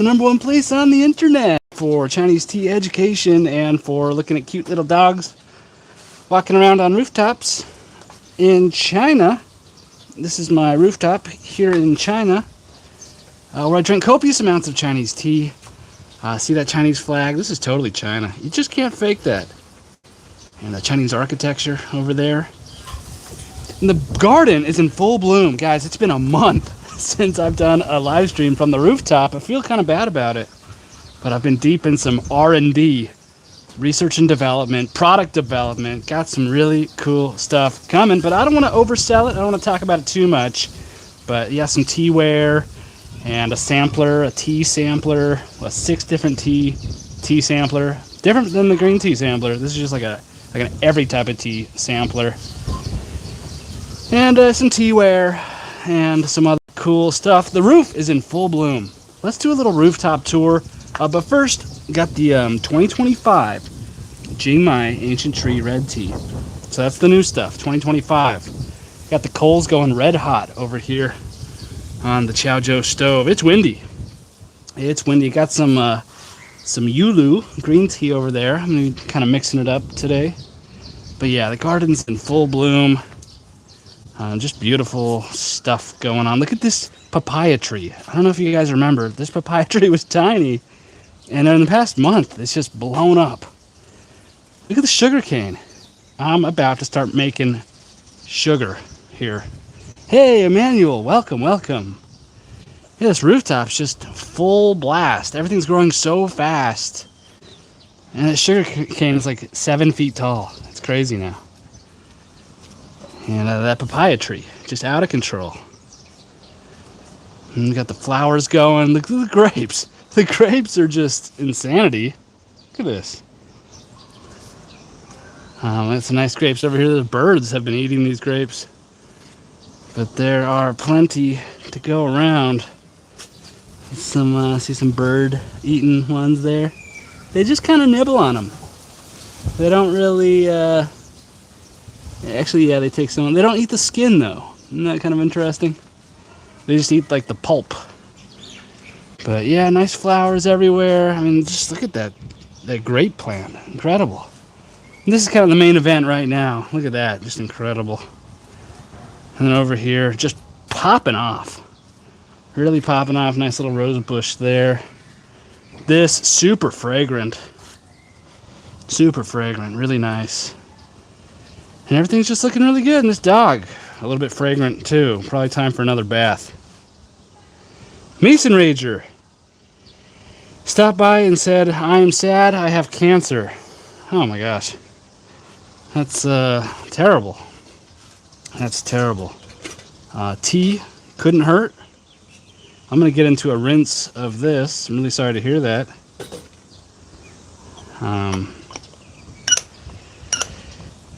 The #1 place on the internet for Chinese tea education and for looking at cute little dogs walking around on rooftops in China. This is my rooftop here in China, where I drink copious amounts of Chinese tea. See that Chinese flag? This is totally China. You just can't fake that. And the Chinese architecture over there. And the garden is in full bloom. Guys, it's been a month since I've done a live stream from the rooftop. I feel kind of bad about it. But I've been deep in some R&D, research and development, product development. Got some really cool stuff coming, but I don't want to oversell it. I don't want to talk about it too much. But yeah, some teaware and a sampler, a tea sampler, a 6 different tea sampler. Different than the green tea sampler. This is just like an every type of tea sampler. And some teaware and some other cool stuff. The roof is in full bloom. Let's do a little rooftop tour. But first, got the 2025 Jingmai Ancient Tree Red Tea. So that's the new stuff, 2025. Got the coals going red hot over here on the Chaozhou stove. It's windy. It's windy. Got some Yulu green tea over there. I'm going to be kind of mixing it up today. But yeah, the garden's in full bloom. Just beautiful stuff going on. Look at this papaya tree. I don't know if you guys remember. This papaya tree was tiny. And in the past month, it's just blown up. Look at the sugar cane. I'm about to start making sugar here. Hey, Emmanuel. Welcome, welcome. Yeah, this rooftop's just full blast. Everything's growing so fast. And the sugar cane is like 7 feet tall. It's crazy now. And that papaya tree, just out of control. And we got the flowers going. Look at the grapes. The grapes are just insanity. Look at this. That's some nice grapes over here. The birds have been eating these grapes. But there are plenty to go around. See some bird eating ones there. They just kind of nibble on them. They don't really, actually, yeah, they take some. They don't eat the skin, though. Isn't that kind of interesting? They just eat, like, the pulp. But, yeah, nice flowers everywhere. I mean, just look at that grape plant. Incredible. And this is kind of the main event right now. Look at that. Just incredible. And then over here, just popping off. Really popping off. Nice little rose bush there. This, super fragrant. Super fragrant. Really nice. And everything's just looking really good. And this dog, a little bit fragrant too. Probably time for another bath. Mason Rager stopped by and said, "I am sad. I have cancer." Oh my gosh. That's terrible. That's terrible. Tea couldn't hurt. I'm going to get into a rinse of this. I'm really sorry to hear that.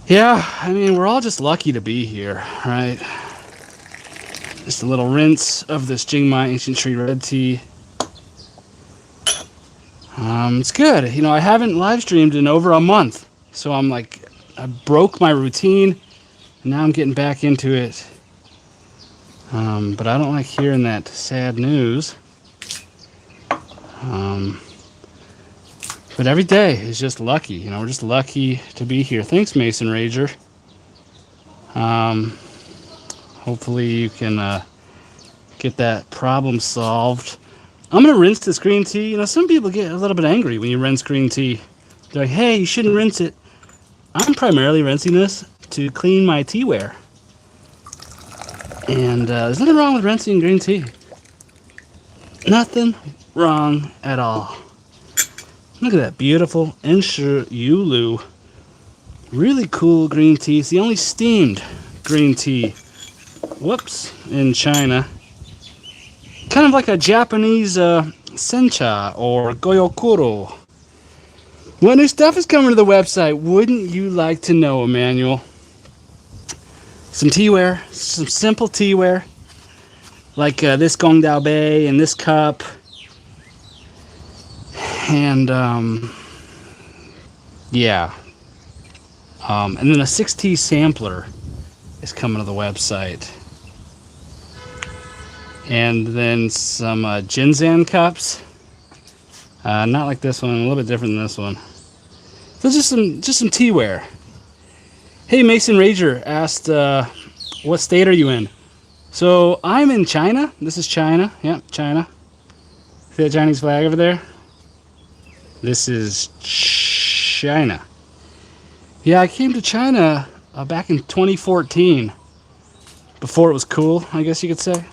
Yeah, I mean, we're all just lucky to be here, right? Just a little rinse of this Jingmai Ancient Tree Red Tea. It's good. You know, I haven't live streamed in over a month. So I'm like, I broke my routine. And now I'm getting back into it. But I don't like hearing that sad news. But every day is just lucky. You know, we're just lucky to be here. Thanks, Mason Rager. Hopefully you can get that problem solved. I'm going to rinse this green tea. You know, some people get a little bit angry when you rinse green tea. They're like, hey, you shouldn't rinse it. I'm primarily rinsing this to clean my teaware. And there's nothing wrong with rinsing green tea. Nothing wrong at all. Look at that beautiful Enshi Yulu. Really cool green tea. It's the only steamed green tea, in China. Kind of like a Japanese sencha or goyokuro. What new stuff is coming to the website? Wouldn't you like to know, Emmanuel? Some teaware, some simple teaware, like this Gongdao Bei and this cup. And, yeah. And then a 6 tea sampler is coming to the website. And then some Jinzan cups. Not like this one, a little bit different than this one. So just some teaware. Hey, Mason Rager asked, what state are you in? So I'm in China. This is China. Yep, China. See the Chinese flag over there? This is China. Yeah, I came to China back in 2014. Before it was cool, I guess you could say.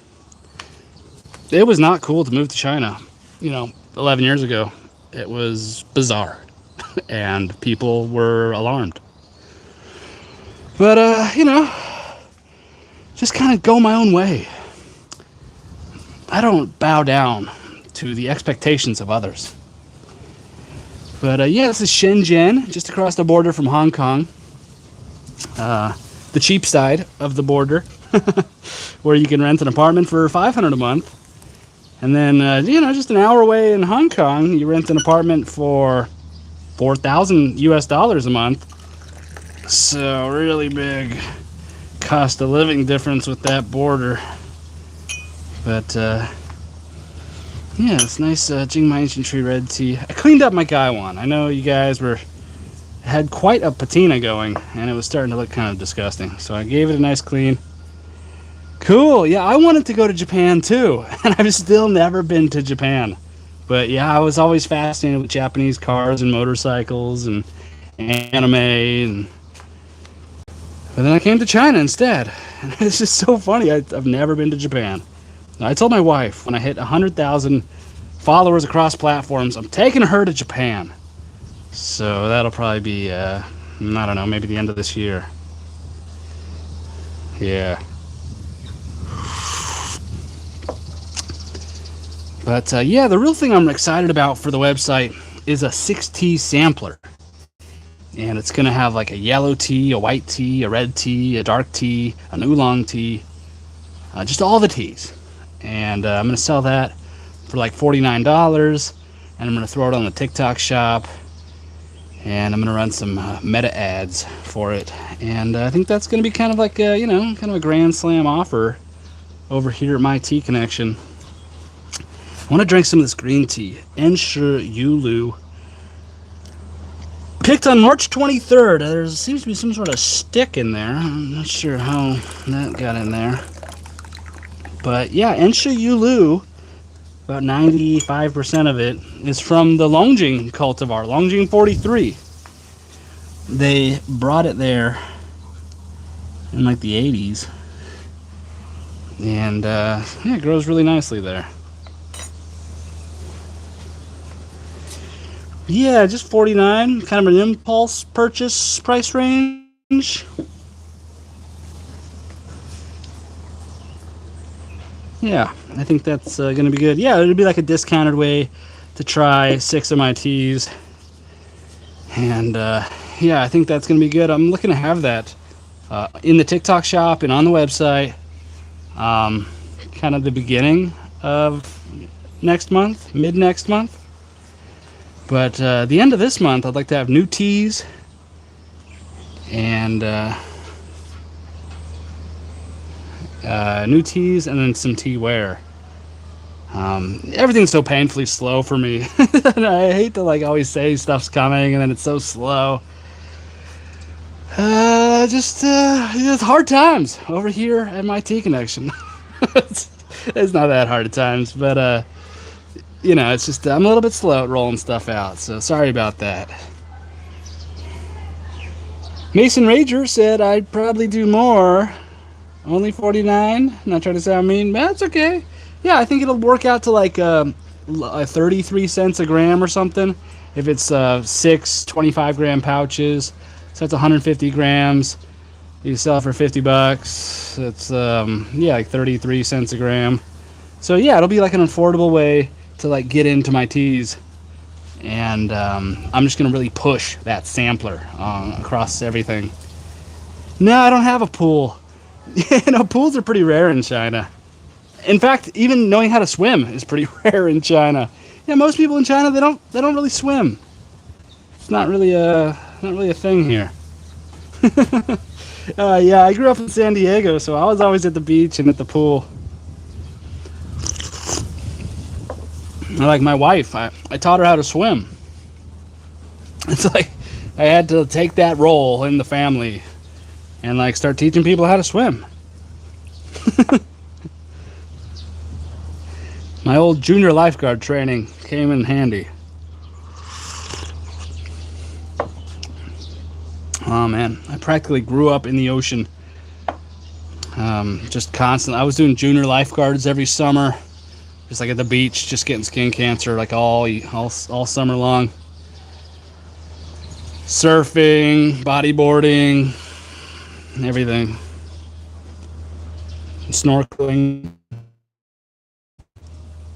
It was not cool to move to China, 11 years ago. It was bizarre, and people were alarmed. But, just kind of go my own way. I don't bow down to the expectations of others. But, yeah, this is Shenzhen, just across the border from Hong Kong. The cheap side of the border, where you can rent an apartment for $500 a month. And then, just an hour away in Hong Kong, you rent an apartment for $4,000 US a month. So, really big cost of living difference with that border. But, yeah, it's nice Jingmai ancient tree red tea. I cleaned up my Gaiwan. I know you guys had quite a patina going, and it was starting to look kind of disgusting. So I gave it a nice clean. Cool. Yeah, I wanted to go to Japan too, and I've still never been to Japan. But yeah, I was always fascinated with Japanese cars and motorcycles and anime, but then I came to China instead. And it's just so funny. I've never been to Japan. I told my wife when I hit 100,000 followers across platforms, I'm taking her to Japan. So that'll probably be, I don't know, maybe the end of this year. Yeah. But yeah, the real thing I'm excited about for the website is a 6-tea sampler. And it's going to have like a yellow tea, a white tea, a red tea, a dark tea, an oolong tea. Just all the teas. And I'm going to sell that for like $49. And I'm going to throw it on the TikTok shop. And I'm going to run some meta ads for it. And I think that's going to be kind of like a, kind of a grand slam offer over here at My Tea Connection. I want to drink some of this green tea. Enshi Yulu. Picked on March 23rd. There seems to be some sort of stick in there. I'm not sure how that got in there. But yeah, Enshi Yulu, about 95% of it, is from the Longjing cultivar, Longjing 43. They brought it there in like the 80s. And yeah, it grows really nicely there. Yeah, just 49, kind of an impulse purchase price range. Yeah, I think that's going to be good. Yeah, it'll be like a discounted way to try 6 of my teas. And yeah, I think that's going to be good. I'm looking to have that in the TikTok shop and on the website. Kind of the beginning of next month, mid next month. But the end of this month, I'd like to have new teas and then some teaware. Everything's so painfully slow for me. And I hate to like always say stuff's coming and then it's so slow. Just hard times over here at My Tea Connection. It's not that hard at times, but it's just I'm a little bit slow at rolling stuff out, so sorry about that. Mason Rager said I'd probably do more. Only 49. Not trying to sound mean, but that's okay. Yeah, I think it'll work out to like 33 cents a gram or something. If it's 6 25-gram pouches, so that's 150 grams. You sell it for $50. It's yeah, like 33 cents a gram. So yeah, it'll be like an affordable way to like get into my teas. And I'm just gonna really push that sampler across everything. No, I don't have a pool. Pools are pretty rare in China. In fact, even knowing how to swim is pretty rare in China. Yeah, most people in China they don't really swim. It's not really a thing here. Yeah, I grew up in San Diego, so I was always at the beach and at the pool. Like my wife, I taught her how to swim. It's like I had to take that role in the family and like start teaching people how to swim. My old junior lifeguard training came in handy. Oh man, I practically grew up in the ocean. Just constantly. I was doing junior lifeguards every summer, just like at the beach, just getting skin cancer like all summer long. Surfing, bodyboarding, everything. Snorkeling.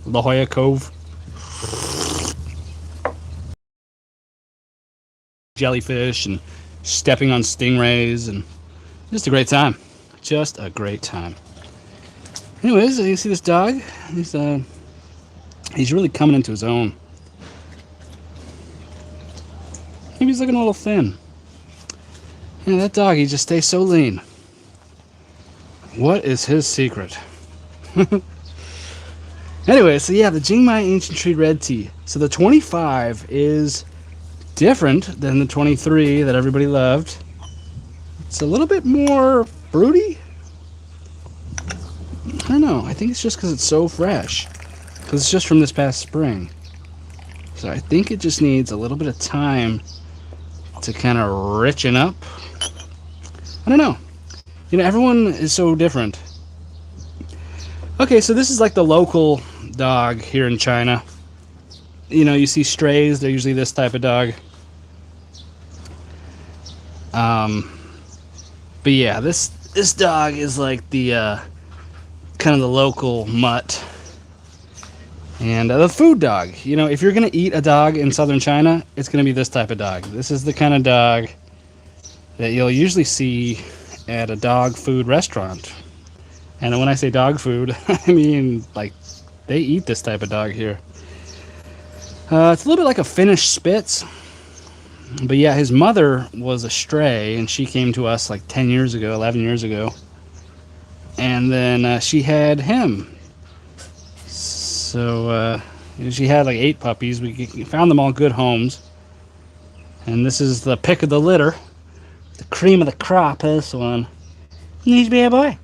La Jolla Cove. Jellyfish and stepping on stingrays, and just a great time. Just a great time. Anyways, you see this dog? He's really coming into his own. Maybe he's looking a little thin. Yeah, that dog, he just stays so lean. What is his secret? Anyway, so yeah, the Jingmai Ancient Tree Red Tea. So the 25 is different than the 23 that everybody loved. It's a little bit more fruity. I don't know. I think it's just because it's so fresh. Because it's just from this past spring. So I think it just needs a little bit of time to kind of richen up. I don't know. You know, everyone is so different. Okay, so this is like the local dog here in China. You know, you see strays, they're usually this type of dog. But yeah, this dog is like the kind of the local mutt. And the food dog. You know, if you're going to eat a dog in southern China, it's going to be this type of dog. This is the kind of dog that you'll usually see at a dog food restaurant. And when I say dog food, I mean, like, they eat this type of dog here. It's a little bit like a Finnish Spitz. But yeah, his mother was a stray, and she came to us like 10 years ago, 11 years ago. And then she had him. So she had like 8 puppies. We found them all good homes. And this is the pick of the litter. The cream of the crop, this one. Needs to be a boy.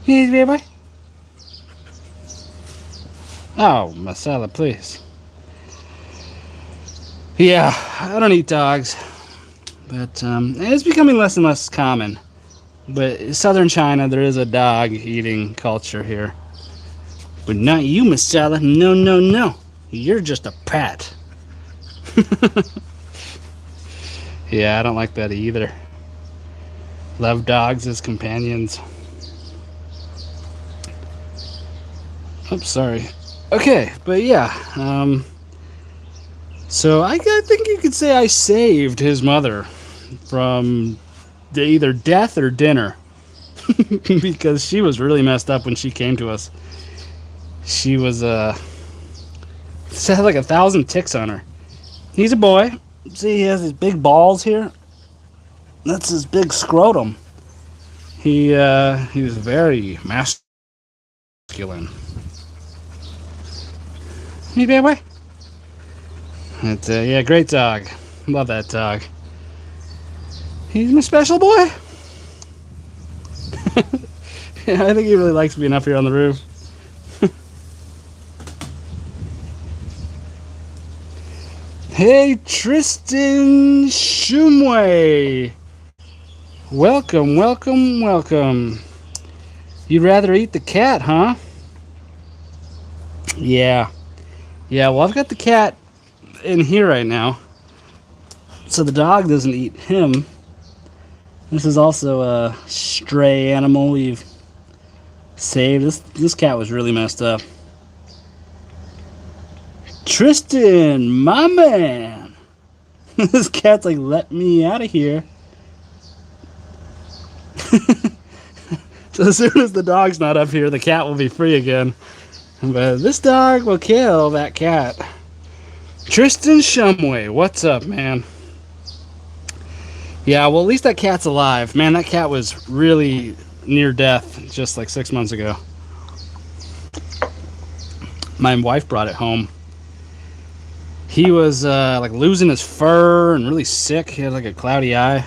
Needs to be a boy. Oh, Misella, please. Yeah, I don't eat dogs, but it's becoming less and less common. But in southern China, there is a dog eating culture here. But not you, Misella. No, no, no. You're just a pet. Yeah, I don't like that either. Love dogs as companions. Oops, sorry. Okay, but yeah, so I think you could say I saved his mother from either death or dinner. Because she was really messed up when she came to us. She was, she had like 1,000 ticks on her. He's a boy. See, he has his big balls here. That's his big scrotum. He was very masculine. Hey, bad boy. It's, yeah, great dog. Love that dog. He's my special boy. Yeah, I think he really likes being up here on the roof. Hey, Tristan Shumway. Welcome, welcome, welcome. You'd rather eat the cat, huh? Yeah. Yeah, well, I've got the cat in here right now, so the dog doesn't eat him. This is also a stray animal we've saved. This cat was really messed up. Tristan, my man. This cat's like, let me out of here. So as soon as the dog's not up here, the cat will be free again. But this dog will kill that cat. Tristan Shumway, what's up, man? Yeah, well, at least that cat's alive. Man, that cat was really near death just like 6 months ago. My wife brought it home. He was like losing his fur and really sick. He had like a cloudy eye.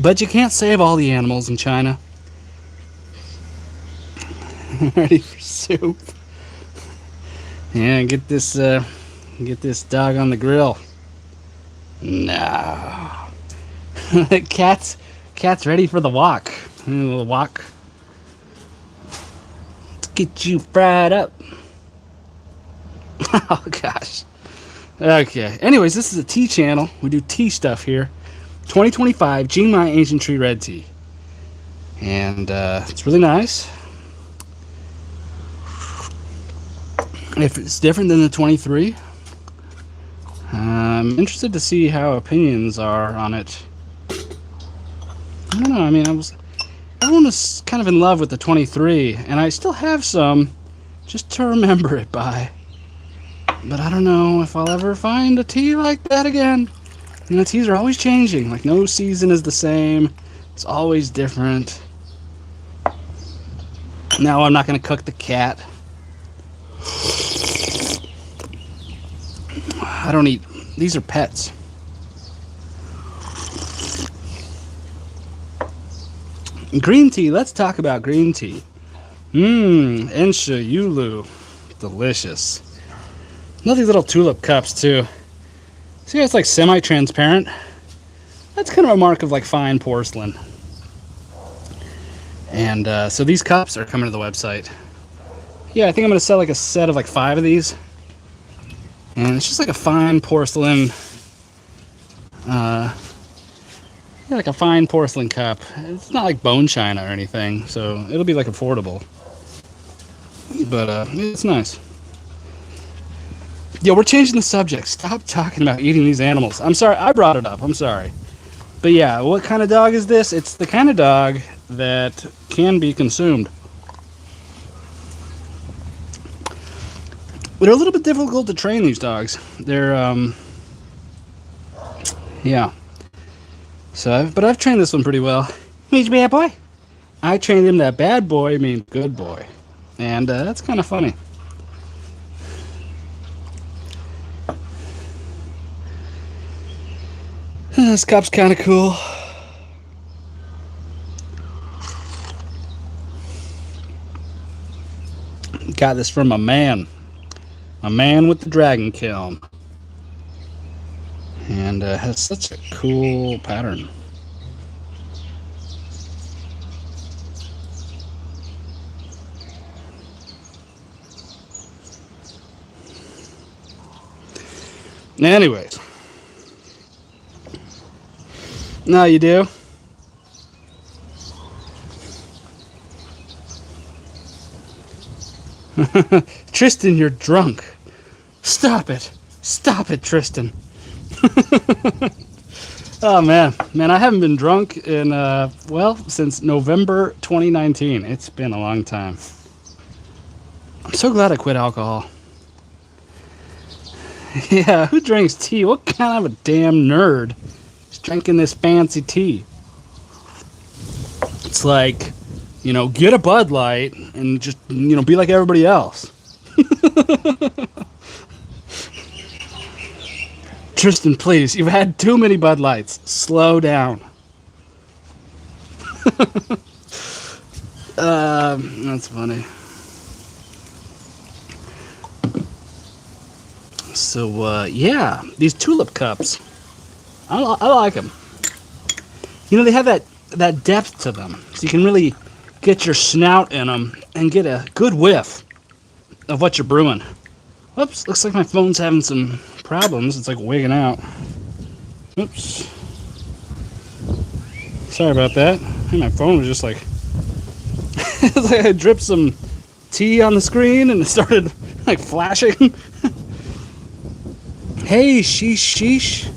But you can't save all the animals in China. Ready for soup? Yeah, get this dog on the grill. No. Cat's ready for the walk. The walk. Let's get you fried up. Oh gosh. Okay. Anyways, this is a tea channel. We do tea stuff here. 2025 Jingmai Ancient Tree Red Tea. And it's really nice. If it's different than the 23, I'm interested to see how opinions are on it. I don't know. I mean, everyone was kind of in love with the 23, and I still have some just to remember it by. But I don't know if I'll ever find a tea like that again. You know, teas are always changing. Like, no season is the same. It's always different. Now I'm not going to cook the cat. I don't eat. These are pets. Green tea. Let's talk about green tea. Enshi Yulu. Delicious. Love these little tulip cups too. See how it's like semi-transparent? That's kind of a mark of like fine porcelain. And so these cups are coming to the website. Yeah, I think I'm going to sell like a set of like 5 of these. And it's just like a fine porcelain, yeah, like a fine porcelain cup. It's not like bone china or anything, so it'll be like affordable. But it's nice. Yeah, we're changing the subject. Stop talking about eating these animals. I'm sorry, I brought it up. I'm sorry. But yeah, what kind of dog is this? It's the kind of dog that can be consumed. They're a little bit difficult to train, these dogs. They're, yeah. So, but I've trained this one pretty well. Means bad boy. I trained him that bad boy means good boy. And that's kind of funny. This cup's kind of cool. Got this from a man. A man with the dragon kiln. And has such a cool pattern. Anyways. Now you do. Tristan, you're drunk. Stop it. Stop it, Tristan. Oh, man. Man, I haven't been drunk in, well, since November 2019. It's been a long time. I'm so glad I quit alcohol. Yeah, who drinks tea? What kind of a damn nerd is drinking this fancy tea? It's like, you know, get a Bud Light and just, you know, be like everybody else. Tristan, please, you've had too many Bud Lights. Slow down. That's funny. So, yeah, these Tulip Cups, I like them. You know, they have that depth to them, so you can really get your snout in them and get a good whiff of what you're brewing. Whoops, looks like my phone's having some problems. It's like wigging out. Oops. Sorry about that. I think my phone was just like... it's like I dripped some tea on the screen and it started like flashing. Hey, sheesh.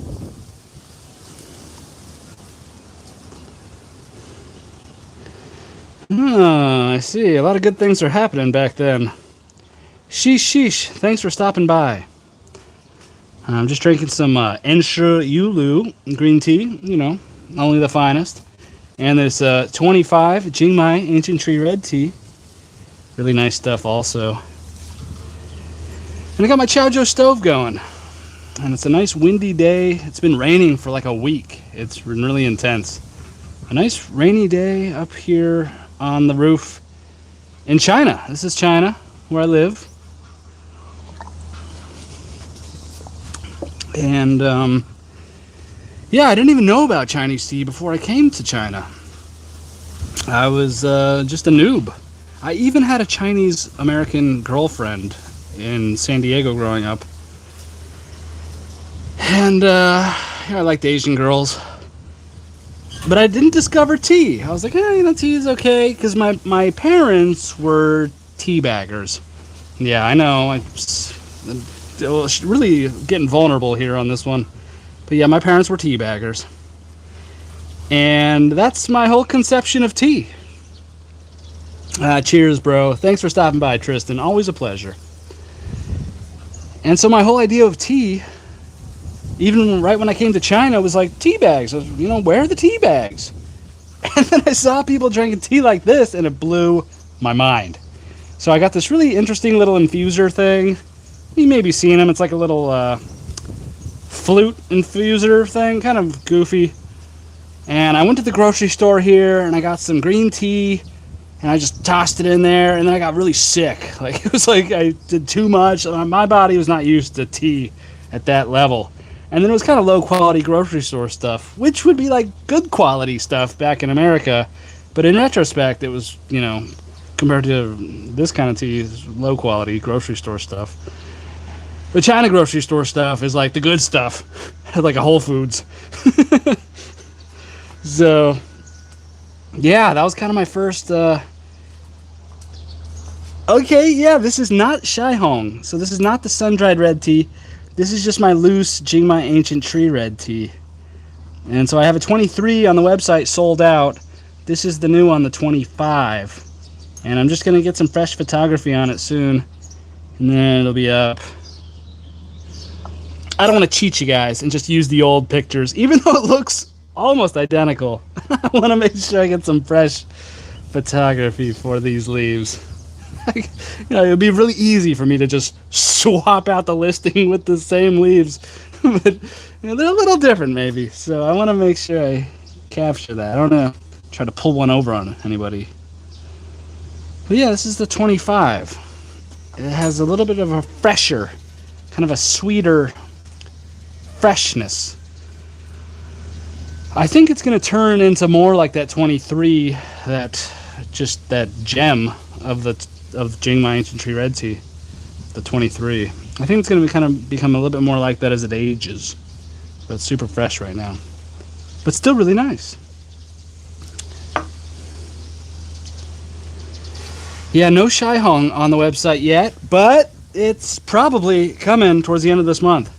Oh, I see. A lot of good things are happening back then. Sheesh. Thanks for stopping by. I'm just drinking some Enshi Yulu green tea. You know, only the finest. And this 25 Jingmai Ancient Tree Red Tea. Really nice stuff also. And I got my Chaojiao stove going. And it's a nice windy day. It's been raining for like a week. It's been really intense. A nice rainy day up here on the roof in China. This is China, where I live. And yeah, I didn't even know about Chinese tea before I came to China. I was just a noob. I even had a Chinese American girlfriend in San Diego growing up. And yeah, I liked Asian girls. But I didn't discover tea. I was like, tea is okay. Because my parents were tea baggers. Yeah, I know. I'm really getting vulnerable here on this one. But yeah, my parents were tea baggers. And that's my whole conception of tea. Cheers, bro. Thanks for stopping by, Tristan. Always a pleasure. And so my whole idea of tea, even right when I came to China, was like tea bags. I was, where are the tea bags? And then I saw people drinking tea like this, and it blew my mind. So I got this really interesting little infuser thing. You may be seeing them. It's like a little flute infuser thing, kind of goofy. And I went to the grocery store here, and I got some green tea, and I just tossed it in there, and then I got really sick. Like, it was like I did too much. My body was not used to tea at that level. And then it was kind of low-quality grocery store stuff, which would be like good quality stuff back in America. But in retrospect, it was, compared to this kind of tea, low-quality grocery store stuff. The China grocery store stuff is like the good stuff, like a Whole Foods. So, yeah, that was kind of my first. Okay, yeah, this is not Shaihong. So this is not the sun-dried red tea. This is just my loose Jingmai Ancient Tree red tea. And so I have a 23 on the website sold out. This is the new one, the 25. And I'm just going to get some fresh photography on it soon. And then it'll be up. I don't want to cheat you guys and just use the old pictures, even though it looks almost identical. I want to make sure I get some fresh photography for these leaves. It would be really easy for me to just swap out the listing with the same leaves. But they're a little different maybe. So I want to make sure I capture that. I don't know. Try to pull one over on anybody. But yeah, this is the 25. It has a little bit of a fresher, kind of a sweeter freshness. I think it's going to turn into more like that 23, that gem of Jingmai Ancient Tree Red Tea, the 23. I think it's going to become a little bit more like that as it ages. But it's super fresh right now. But still really nice. Yeah, no Shaihong on the website yet, but it's probably coming towards the end of this month.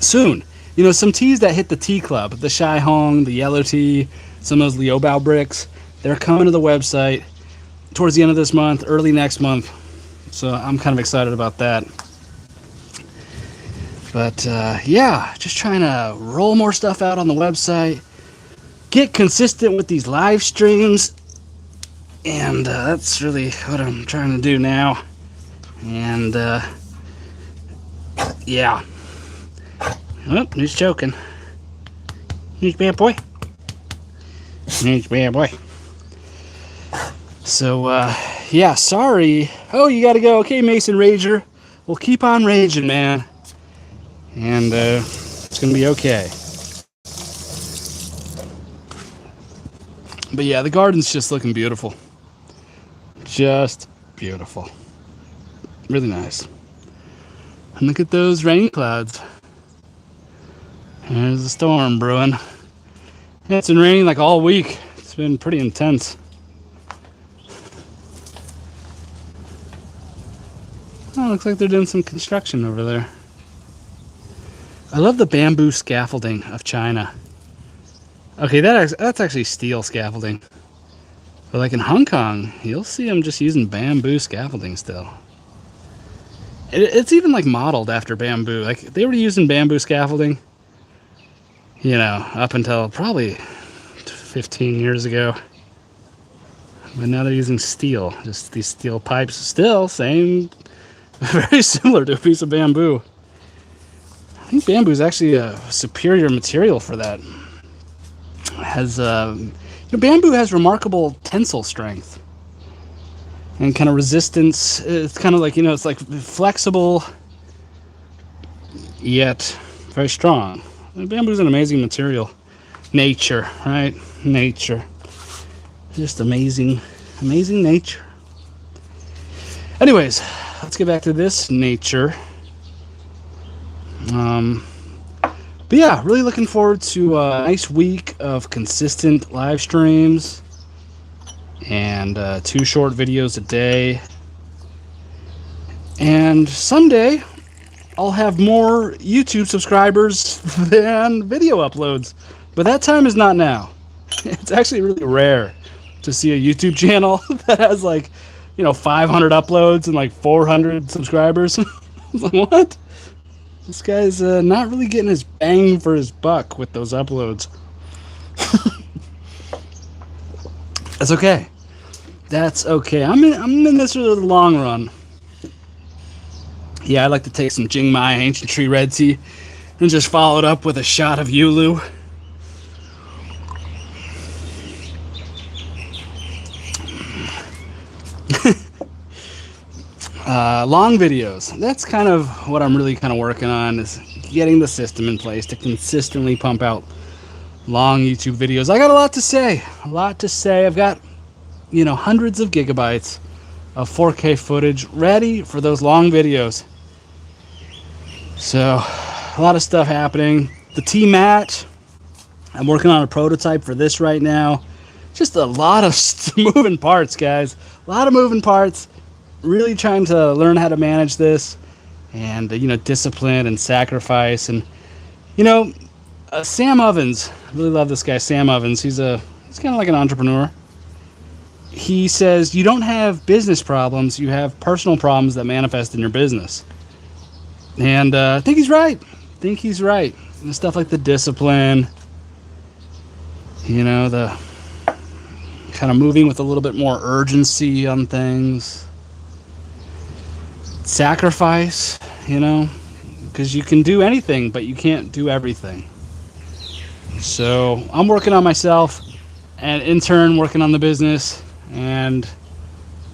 Soon. Some teas that hit the tea club, the Shaihong, the yellow tea, some of those Liubiao bricks, they're coming to the website towards the end of this month, early next month. So I'm kind of excited about that. But yeah, just trying to roll more stuff out on the website, get consistent with these live streams, and that's really what I'm trying to do now. And yeah. Oh, who's choking? Who's bad boy? Who's bad boy? So, yeah, sorry. Oh, you gotta go. Okay, Mason Rager. We'll keep on raging, man. And, it's gonna be okay. But yeah, the garden's just looking beautiful. Just beautiful. Really nice. And look at those rain clouds. There's a storm brewing. It's been raining like all week. It's been pretty intense. Oh, looks like they're doing some construction over there. I love the bamboo scaffolding of China. Okay, that's actually steel scaffolding. But like in Hong Kong, you'll see them just using bamboo scaffolding still. It's even like modeled after bamboo. Like they were using bamboo scaffolding, up until probably 15 years ago. But now they're using steel, just these steel pipes. Still, same, very similar to a piece of bamboo. I think bamboo is actually a superior material for that. It has, bamboo has remarkable tensile strength and kind of resistance. It's kind of like, it's like flexible, yet very strong. Bamboo is an amazing material. Nature, right? Nature. Just amazing, amazing nature. Anyways, let's get back to this nature. But yeah, really looking forward to a nice week of consistent live streams and 2 short videos a day. And someday I'll have more YouTube subscribers than video uploads, but that time is not now. It's actually really rare to see a YouTube channel that has like, 500 uploads and like 400 subscribers. Like, what? This guy's not really getting his bang for his buck with those uploads. That's okay. That's okay. I'm in this for the long run. Yeah, I like to take some Jingmai ancient tree red tea and just follow it up with a shot of Yulu. Long videos. That's kind of what I'm really kind of working on, is getting the system in place to consistently pump out long YouTube videos. I got a lot to say. I've got, hundreds of gigabytes of 4K footage ready for those long videos. So, a lot of stuff happening. The T-Mat, I'm working on a prototype for this right now. Just a lot of moving parts, guys. A lot of moving parts. Really trying to learn how to manage this, and discipline and sacrifice. And Sam Ovens, I really love this guy, Sam Ovens. He's kind of like an entrepreneur. He says you don't have business problems, you have personal problems that manifest in your business. And I think he's right. And stuff like the discipline, the kind of moving with a little bit more urgency on things. Sacrifice, because you can do anything, but you can't do everything. So I'm working on myself, and in turn working on the business. And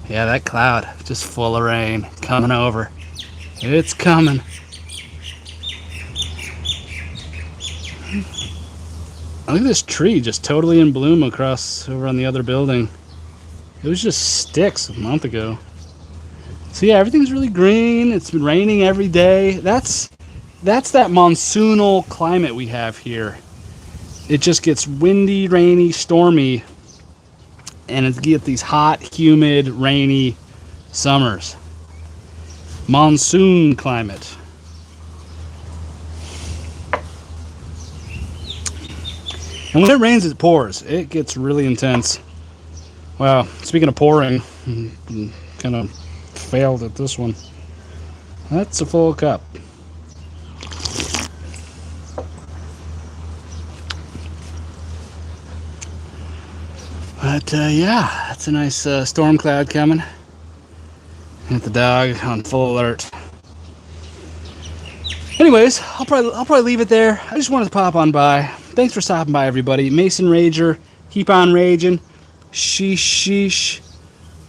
yeah, that cloud just full of rain coming over. It's coming. Look at this tree just totally in bloom across over on the other building. It was just sticks a month ago. So yeah, everything's really green. It's been raining every day. That's that monsoonal climate we have here. It just gets windy, rainy, stormy, and it gets these hot, humid, rainy summers. Monsoon climate. And when it rains, it pours. It gets really intense. Wow, speaking of pouring, kind of failed at this one. That's a full cup. But yeah, that's a nice storm cloud coming. Got the dog on full alert. Anyways, I'll probably leave it there. I just wanted to pop on by. Thanks for stopping by, everybody. Mason Rager, keep on raging. Sheesh.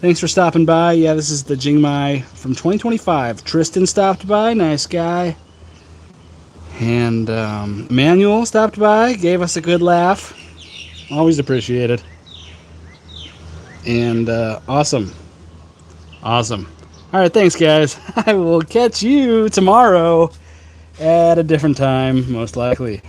Thanks for stopping by. Yeah, this is the Jingmai from 2025. Tristan stopped by, nice guy. And Manuel stopped by, gave us a good laugh. Always appreciated. And awesome. Alright, thanks guys. I will catch you tomorrow at a different time, most likely.